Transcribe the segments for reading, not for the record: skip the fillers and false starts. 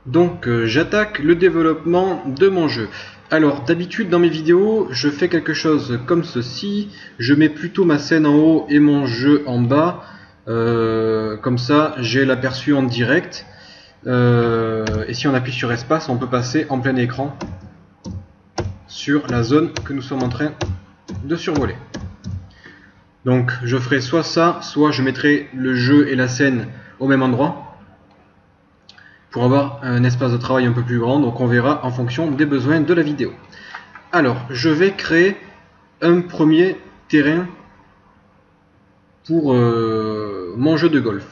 Donc j'attaque le développement de mon jeu. Alors d'habitude dans mes vidéos je fais quelque chose comme ceci. Je mets plutôt ma scène en haut et mon jeu en bas. Comme ça j'ai l'aperçu en direct. Et si on appuie sur espace on peut passer en plein écran sur la zone que nous sommes en train de survoler. Donc je ferai soit ça, soit je mettrai le jeu et la scène au même endroit pour avoir un espace de travail un peu plus grand. Donc on verra en fonction des besoins de la vidéo. Alors je vais créer un premier terrain pour mon jeu de golf.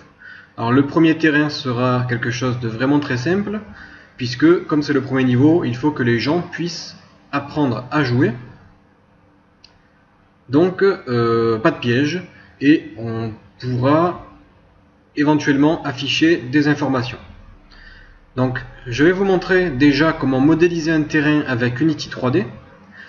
Alors le premier terrain sera quelque chose de vraiment très simple, puisque comme c'est le premier niveau, il faut que les gens puissent apprendre à jouer. Donc pas de piège, et on pourra éventuellement afficher des informations. Donc je vais vous montrer déjà comment modéliser un terrain avec Unity 3D.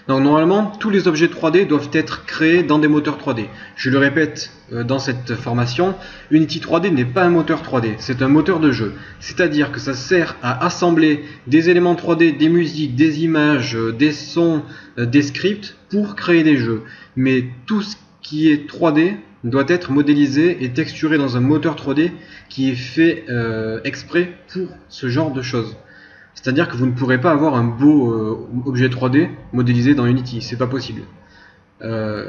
Donc normalement tous les objets 3D doivent être créés dans des moteurs 3D. Je le répète dans cette formation, Unity 3D n'est pas un moteur 3D, c'est un moteur de jeu. C'est-à-dire que ça sert à assembler des éléments 3D, des musiques, des images, des sons, des scripts pour créer des jeux. Mais tout ce qui est 3D doit être modélisé et texturé dans un moteur 3D qui est fait exprès pour ce genre de choses. C'est-à-dire que vous ne pourrez pas avoir un beau objet 3D modélisé dans Unity, c'est pas possible.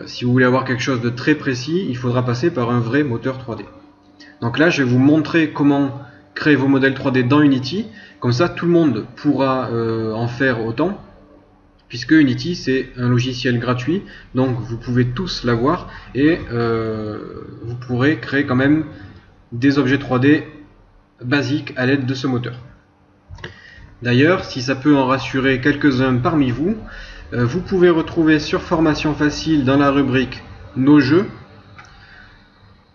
Si vous voulez avoir quelque chose de très précis, il faudra passer par un vrai moteur 3D. Donc là, je vais vous montrer comment créer vos modèles 3D dans Unity, comme ça tout le monde pourra en faire autant, puisque Unity c'est un logiciel gratuit, donc vous pouvez tous l'avoir et vous pourrez créer quand même des objets 3D basiques à l'aide de ce moteur. D'ailleurs, si ça peut en rassurer quelques-uns parmi vous, vous pouvez retrouver sur Formation Facile dans la rubrique Nos jeux,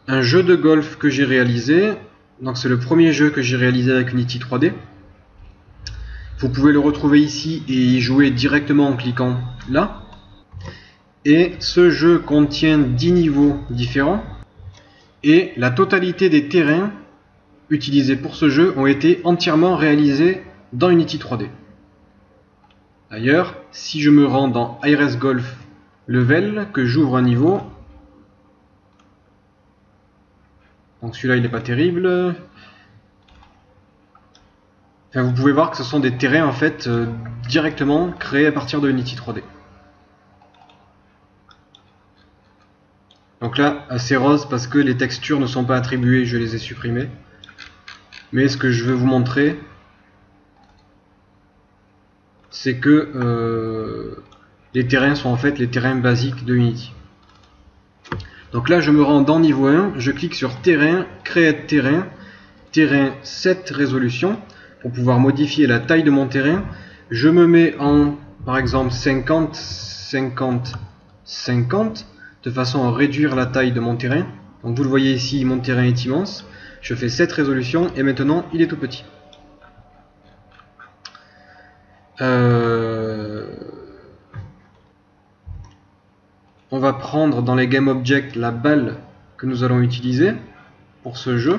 un jeu de golf que j'ai réalisé. Donc c'est le premier jeu que j'ai réalisé avec Unity 3D. Vous pouvez le retrouver ici et y jouer directement en cliquant là. Et ce jeu contient 10 niveaux différents. Et la totalité des terrains utilisés pour ce jeu ont été entièrement réalisés dans Unity 3D. D'ailleurs, si je me rends dans IRS Golf Level, que j'ouvre un niveau, donc celui-là il n'est pas terrible. Enfin, vous pouvez voir que ce sont des terrains en fait directement créés à partir de Unity 3D. Donc là, c'est rose parce que les textures ne sont pas attribuées, je les ai supprimées. Mais ce que je veux vous montrer, c'est que les terrains sont en fait les terrains basiques de Unity. Donc là je me rends dans niveau 1, je clique sur terrain, créer terrain, terrain 7 résolution, pour pouvoir modifier la taille de mon terrain. Je me mets en par exemple 50, 50, 50, de façon à réduire la taille de mon terrain. Donc vous le voyez ici, mon terrain est immense, je fais 7 résolutions et maintenant il est tout petit. On va prendre dans les GameObjects la balle que nous allons utiliser pour ce jeu.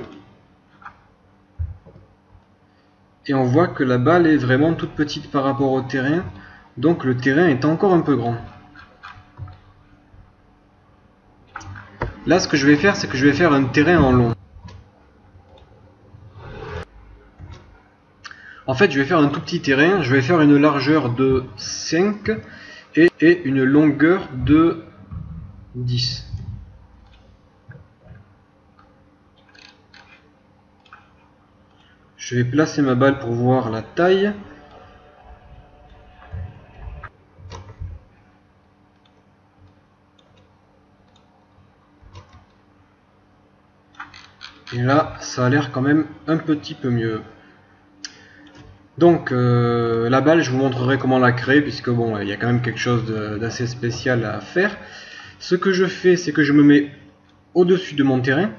Et on voit que la balle est vraiment toute petite par rapport au terrain. Donc le terrain est encore un peu grand. Là ce que je vais faire, c'est que je vais faire un terrain en long. En fait je vais faire un tout petit terrain. Je vais faire une largeur de 5 et une longueur de 10. Je vais placer ma balle pour voir la taille. Et là, ça a l'air quand même un petit peu mieux. Donc, la balle, je vous montrerai comment la créer, puisque bon, il y a quand même quelque chose d'assez spécial à faire. Ce que je fais, c'est que je me mets au-dessus de mon terrain.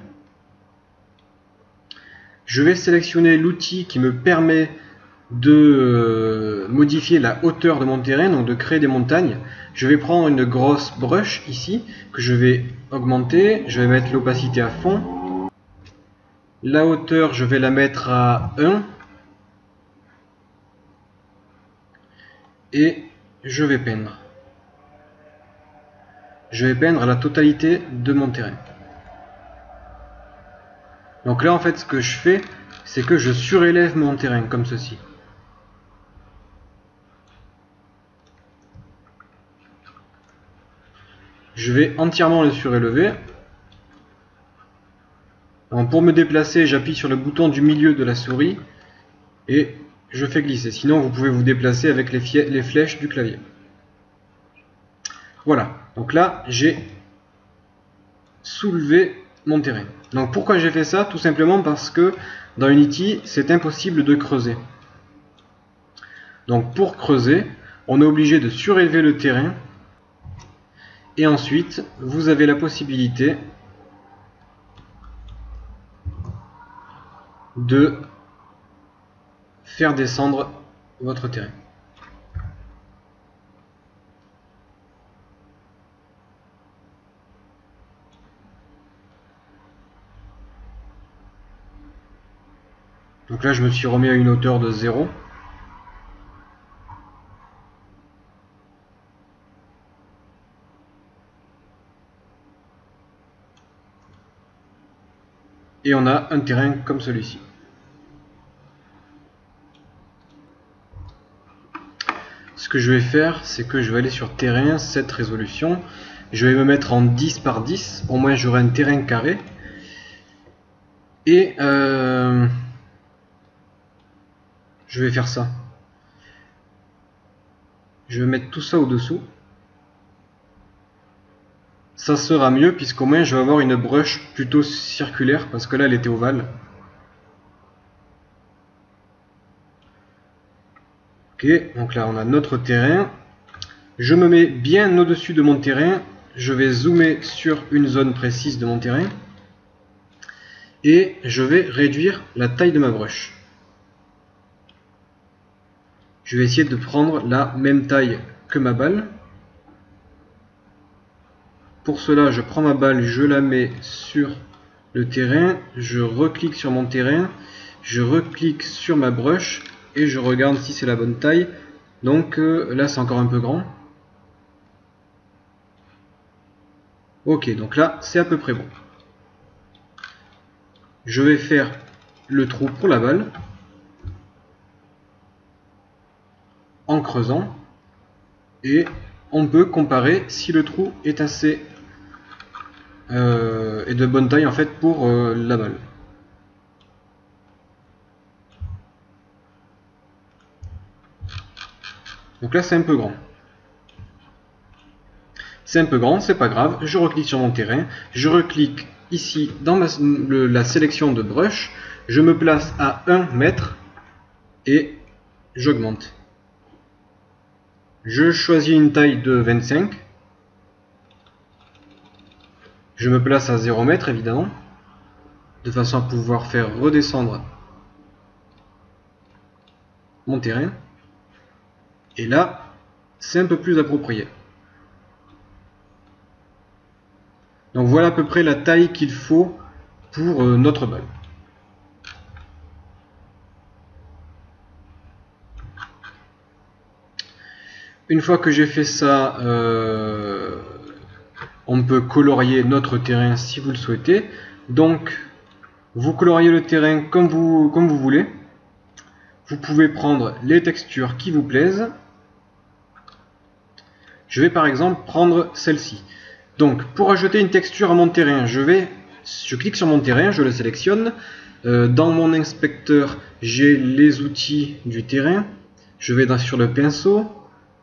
Je vais sélectionner l'outil qui me permet de modifier la hauteur de mon terrain, donc de créer des montagnes. Je vais prendre une grosse brush ici, que je vais augmenter. Je vais mettre l'opacité à fond. La hauteur, je vais la mettre à 1. et je vais peindre. Je vais peindre la totalité de mon terrain. Donc là en fait ce que je fais, c'est que je surélève mon terrain comme ceci. Je vais entièrement le surélever. Donc pour me déplacer, j'appuie sur le bouton du milieu de la souris et je fais glisser. Sinon vous pouvez vous déplacer avec les flèches du clavier. Voilà, donc là j'ai soulevé mon terrain. Donc pourquoi j'ai fait ça? Tout simplement parce que dans Unity c'est impossible de creuser. Donc pour creuser, on est obligé de surélever le terrain et ensuite vous avez la possibilité de faire descendre votre terrain. Donc là je me suis remis à une hauteur de 0. Et on a un terrain comme celui-ci. Ce que je vais faire, c'est que je vais aller sur terrain, cette résolution. Je vais me mettre en 10 par 10, au moins j'aurai un terrain carré. Et je vais faire ça. Je vais mettre tout ça au-dessous. Ça sera mieux puisqu'au moins je vais avoir une brush plutôt circulaire parce que là elle était ovale. Ok, donc là on a notre terrain. Je me mets bien au-dessus de mon terrain. Je vais zoomer sur une zone précise de mon terrain. Et je vais réduire la taille de ma brush. Je vais essayer de prendre la même taille que ma balle. Pour cela, je prends ma balle, je la mets sur le terrain, je reclique sur mon terrain, je reclique sur ma brush et je regarde si c'est la bonne taille. Donc là, c'est encore un peu grand. Ok, donc là, c'est à peu près bon. Je vais faire le trou pour la balle en creusant et on peut comparer si le trou est assez et de bonne taille en fait pour la balle. Donc là c'est un peu grand. C'est un peu grand, c'est pas grave. Je reclique sur mon terrain, je reclique ici dans la sélection de brush, je me place à 1 mètre et j'augmente. Je choisis une taille de 25. Je me place à 0 mètre évidemment, de façon à pouvoir faire redescendre mon terrain. Et là, c'est un peu plus approprié. Donc voilà à peu près la taille qu'il faut pour notre balle. Une fois que j'ai fait ça, on peut colorier notre terrain si vous le souhaitez. Donc, vous coloriez le terrain comme vous voulez. Vous pouvez prendre les textures qui vous plaisent. Je vais par exemple prendre celle-ci. Donc, pour ajouter une texture à mon terrain, je clique sur mon terrain, je le sélectionne. Dans mon inspecteur, j'ai les outils du terrain. Je vais sur le pinceau.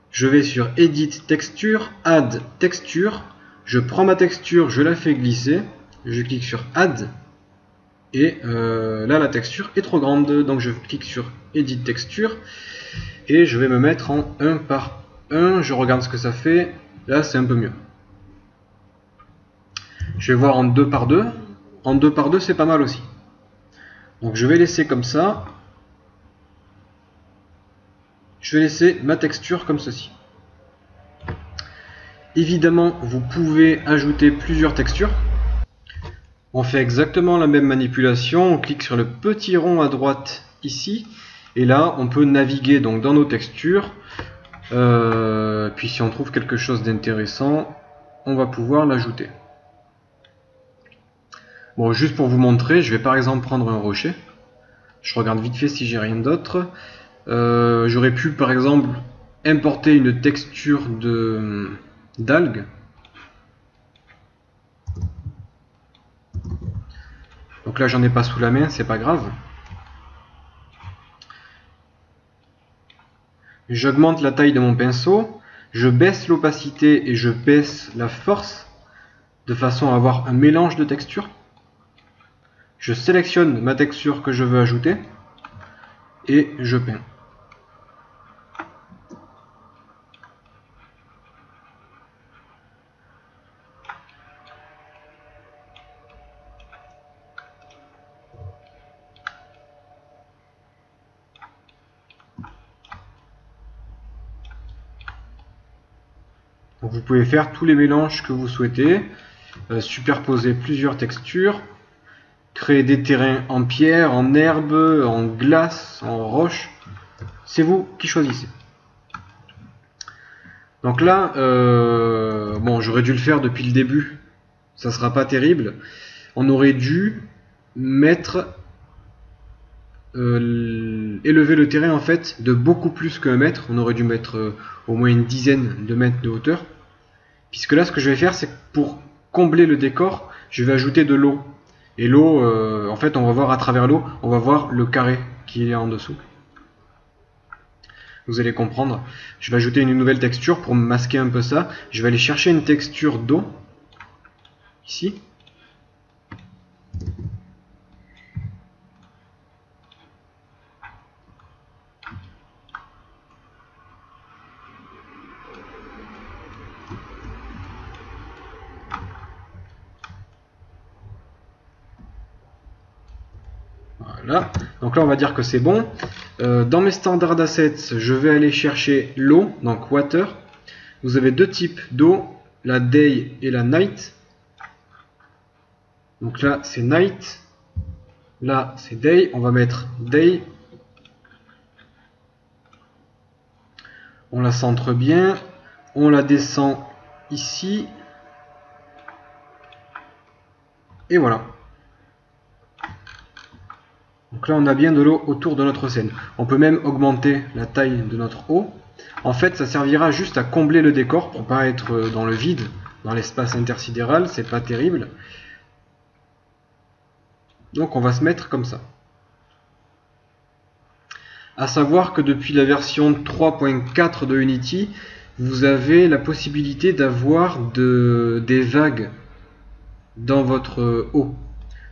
Je vais sur Edit Texture, Add Texture. Je prends ma texture, je la fais glisser. Je clique sur Add. Et là, la texture est trop grande. Donc, je clique sur Edit Texture. Et je vais me mettre en 1 par 1. Je regarde ce que ça fait. Là, c'est un peu mieux. Je vais voir en 2 par 2. En 2 par 2, c'est pas mal aussi. Donc, je vais laisser comme ça. Je vais laisser ma texture comme ceci. Évidemment, vous pouvez ajouter plusieurs textures. On fait exactement la même manipulation. On clique sur le petit rond à droite ici. Et là, on peut naviguer donc dans nos textures. Puis si on trouve quelque chose d'intéressant, on va pouvoir l'ajouter. Bon, juste pour vous montrer, je vais par exemple prendre un rocher. Je regarde vite fait si j'ai rien d'autre. J'aurais pu par exemple importer une texture d'algue. Donc là j'en ai pas sous la main, c'est pas grave. J'augmente la taille de mon pinceau, je baisse l'opacité et je baisse la force de façon à avoir un mélange de textures. Je sélectionne ma texture que je veux ajouter et je peins. Donc vous pouvez faire tous les mélanges que vous souhaitez, superposer plusieurs textures, créer des terrains en pierre, en herbe, en glace, en roche. C'est vous qui choisissez. Donc là, bon, j'aurais dû le faire depuis le début. Ça sera pas terrible. On aurait dû mettre élever le terrain en fait de beaucoup plus qu'un mètre. On aurait dû mettre au moins une dizaine de mètres de hauteur. Puisque là, ce que je vais faire, c'est que pour combler le décor, je vais ajouter de l'eau. Et l'eau, en fait, on va voir à travers l'eau, on va voir le carré qui est en dessous. Vous allez comprendre. Je vais ajouter une nouvelle texture pour masquer un peu ça. Je vais aller chercher une texture d'eau, ici. Voilà, donc là on va dire que c'est bon. Dans mes standards d'assets, je vais aller chercher l'eau, donc water. Vous avez deux types d'eau, la day et la night. Donc là c'est night, là c'est day, on va mettre day. On la centre bien, on la descend ici. Et voilà. Donc là on a bien de l'eau autour de notre scène. On peut même augmenter la taille de notre eau. En fait ça servira juste à combler le décor pour pas être dans le vide, dans l'espace intersidéral, c'est pas terrible. Donc on va se mettre comme ça. À savoir que depuis la version 3.4 de Unity, vous avez la possibilité d'avoir des vagues dans votre eau.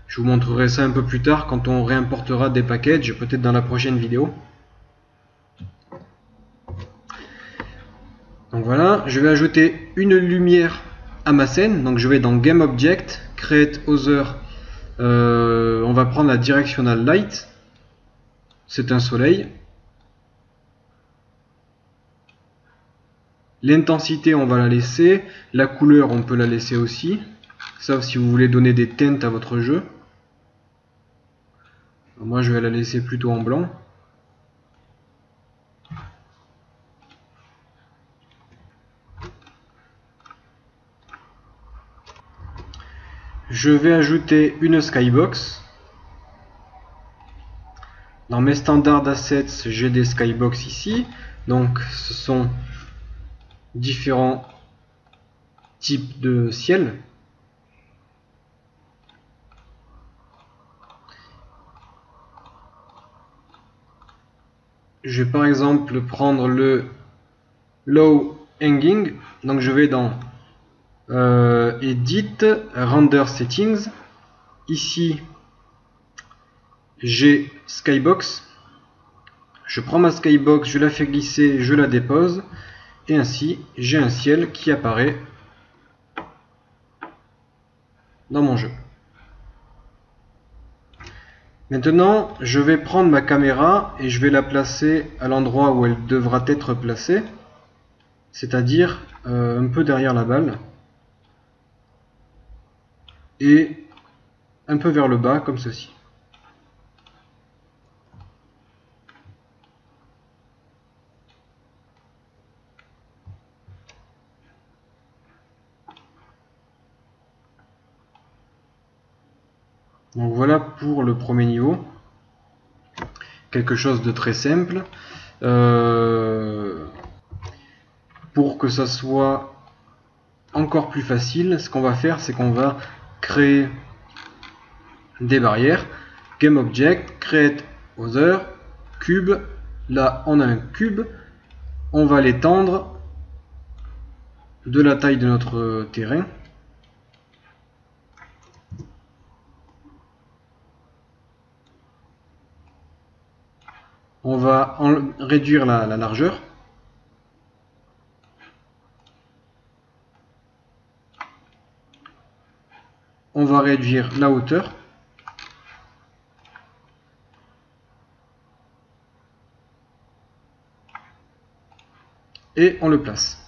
Je vous montrerai ça un peu plus tard quand on réimportera des packages, peut-être dans la prochaine vidéo. Donc voilà, je vais ajouter une lumière à ma scène. Donc je vais dans Game Object, Create Other. On va prendre la Directional Light. C'est un soleil. L'intensité, on va la laisser. La couleur, on peut la laisser aussi. Sauf si vous voulez donner des teintes à votre jeu. Moi, je vais la laisser plutôt en blanc. Je vais ajouter une skybox. Dans mes standards d'assets, j'ai des skybox ici. Donc, ce sont différents types de ciel. Je vais par exemple prendre le low hanging. Donc, je vais dans Edit, Render Settings. Ici, j'ai Skybox. Je prends ma Skybox, je la fais glisser, je la dépose. Et ainsi, j'ai un ciel qui apparaît dans mon jeu. Maintenant, je vais prendre ma caméra et je vais la placer à l'endroit où elle devra être placée. C'est-à-dire un peu derrière la balle. Et un peu vers le bas, comme ceci. Donc voilà pour le premier niveau. Quelque chose de très simple. Pour que ça soit encore plus facile, ce qu'on va faire, c'est qu'on va créer des barrières. GameObject, create other, cube. Là, on a un cube. On va l'étendre de la taille de notre terrain. On va réduire la largeur. On va réduire la hauteur. Et on le place.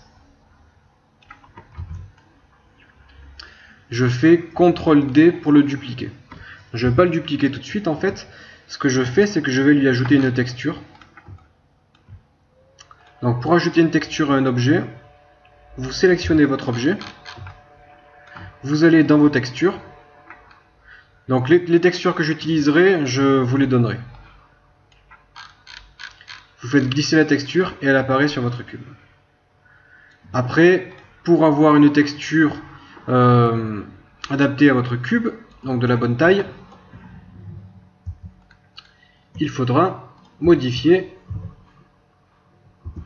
Je fais CTRL D pour le dupliquer. Je ne vais pas le dupliquer tout de suite en fait. Ce que je fais, c'est que je vais lui ajouter une texture. Donc pour ajouter une texture à un objet, vous sélectionnez votre objet. Vous allez dans vos textures. Donc les textures que j'utiliserai, je vous les donnerai. Vous faites glisser la texture et elle apparaît sur votre cube. Après, pour avoir une texture adaptée à votre cube, donc de la bonne taille, il faudra modifier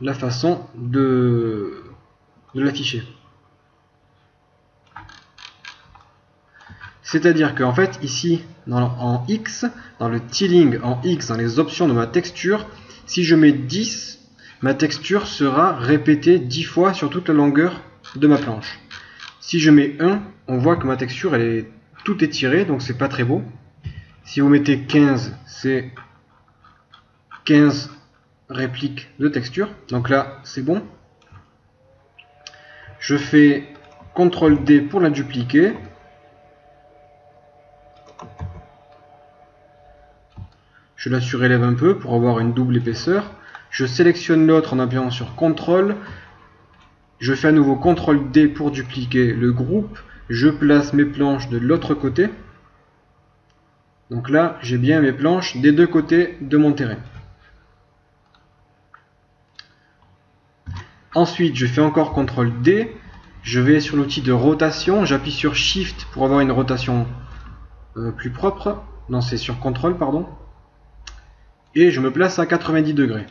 la façon de l'afficher. C'est-à-dire qu'en fait, ici, en X, dans le tiling en X, dans les options de ma texture, si je mets 10, ma texture sera répétée 10 fois sur toute la longueur de ma planche. Si je mets 1, on voit que ma texture, elle est tout étirée, donc c'est pas très beau. Si vous mettez 15, c'est 15 répliques de texture. Donc là, c'est bon. Je fais CTRL D pour la dupliquer. Je la surélève un peu pour avoir une double épaisseur. Je sélectionne l'autre en appuyant sur CTRL. Je fais à nouveau CTRL D pour dupliquer le groupe. Je place mes planches de l'autre côté. Donc là, j'ai bien mes planches des deux côtés de mon terrain. Ensuite, je fais encore CTRL D. Je vais sur l'outil de rotation. J'appuie sur SHIFT pour avoir une rotation plus propre. Non, c'est sur CTRL, pardon. Et je me place à 90 degrés.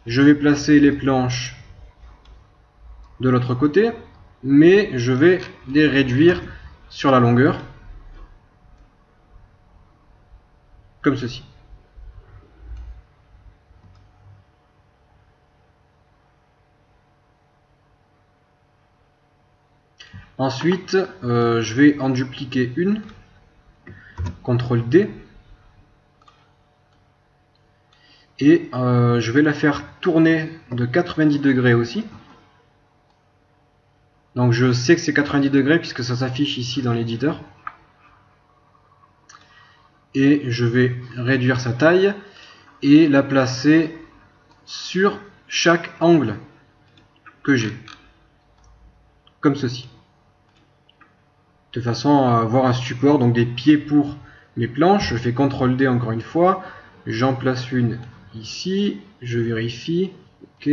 Je vais placer les planches de l'autre côté, mais je vais les réduire sur la longueur, comme ceci. Ensuite, je vais en dupliquer une, CTRL D, et je vais la faire tourner de 90 degrés aussi. Donc je sais que c'est 90 degrés puisque ça s'affiche ici dans l'éditeur. Et je vais réduire sa taille et la placer sur chaque angle que j'ai, comme ceci, de façon à avoir un support, donc des pieds pour mes planches. Je fais CTRL D encore une fois, j'en place une ici, je vérifie, ok,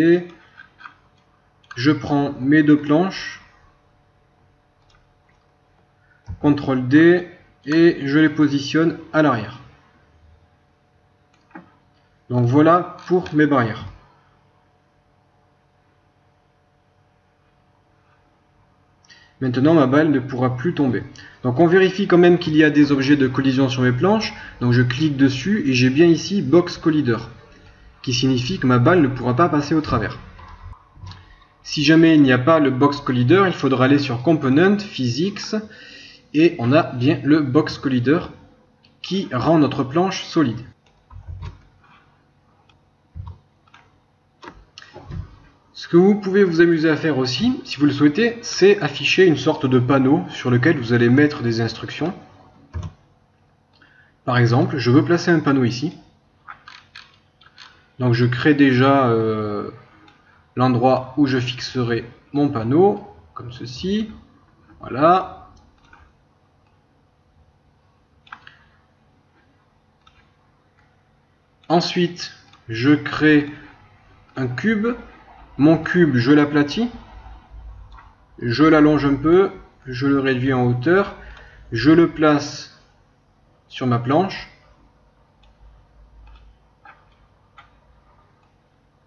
je prends mes deux planches, CTRL D, et je les positionne à l'arrière. Donc voilà pour mes barrières. Maintenant ma balle ne pourra plus tomber. Donc on vérifie quand même qu'il y a des objets de collision sur mes planches. Donc je clique dessus et j'ai bien ici Box Collider, qui signifie que ma balle ne pourra pas passer au travers. Si jamais il n'y a pas le Box Collider, il faudra aller sur Component, Physics, et on a bien le Box Collider qui rend notre planche solide. Ce que vous pouvez vous amuser à faire aussi, si vous le souhaitez, c'est afficher une sorte de panneau sur lequel vous allez mettre des instructions. Par exemple, je veux placer un panneau ici. Donc je crée déjà l'endroit où je fixerai mon panneau, comme ceci. Voilà. Ensuite, je crée un cube. Mon cube, je l'aplatis. Je l'allonge un peu. Je le réduis en hauteur. Je le place sur ma planche.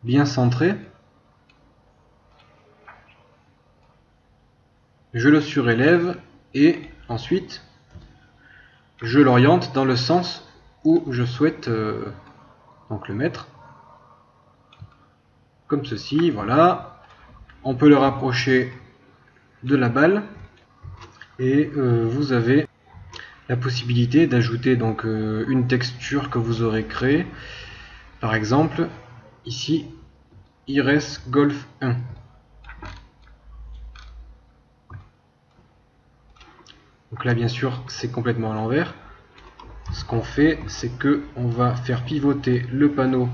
Bien centré. Je le surélève et ensuite je l'oriente dans le sens où je souhaite donc le mettre. Comme ceci, voilà. On peut le rapprocher de la balle et vous avez la possibilité d'ajouter donc une texture que vous aurez créée. Par exemple, ici, Ires Golf 1. Donc là, bien sûr, c'est complètement à l'envers. Ce qu'on fait, c'est que on va faire pivoter le panneau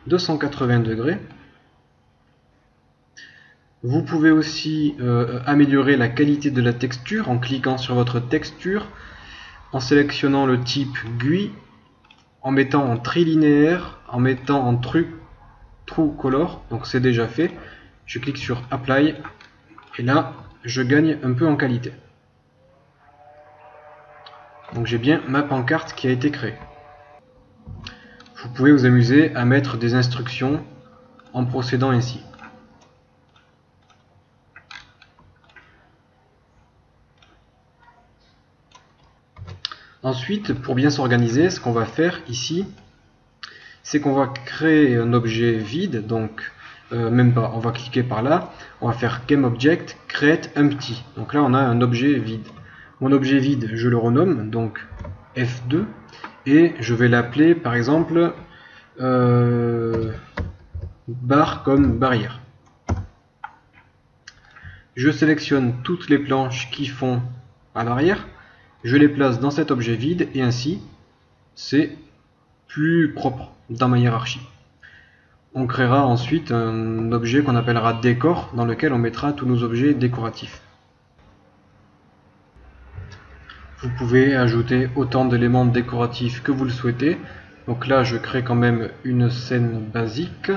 de 180 degrés. Vous pouvez aussi améliorer la qualité de la texture en cliquant sur votre texture, en sélectionnant le type GUI, en mettant en trilinéaire, en mettant en True Color. Donc c'est déjà fait. Je clique sur Apply et là, je gagne un peu en qualité. Donc j'ai bien ma pancarte qui a été créée. Vous pouvez vous amuser à mettre des instructions en procédant ainsi. Ensuite, pour bien s'organiser, ce qu'on va faire ici, c'est qu'on va créer un objet vide, donc même pas, on va cliquer par là, on va faire GameObject, Create Empty. Donc là on a un objet vide. Mon objet vide, je le renomme, donc F2, et je vais l'appeler par exemple barre comme barrière. Je sélectionne toutes les planches qui font à l'arrière, je les place dans cet objet vide et ainsi c'est plus propre dans ma hiérarchie. On créera ensuite un objet qu'on appellera décor dans lequel on mettra tous nos objets décoratifs. Vous pouvez ajouter autant d'éléments décoratifs que vous le souhaitez. Donc là je crée quand même une scène basique.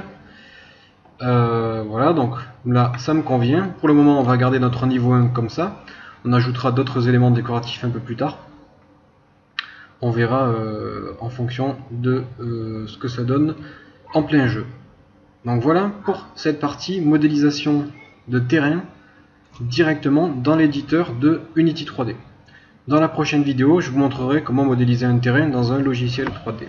Voilà, donc là ça me convient. Pour le moment on va garder notre niveau 1 comme ça. On ajoutera d'autres éléments décoratifs un peu plus tard. On verra en fonction de ce que ça donne en plein jeu. Donc voilà pour cette partie modélisation de terrain directement dans l'éditeur de Unity 3D. Dans la prochaine vidéo, je vous montrerai comment modéliser un terrain dans un logiciel 3D.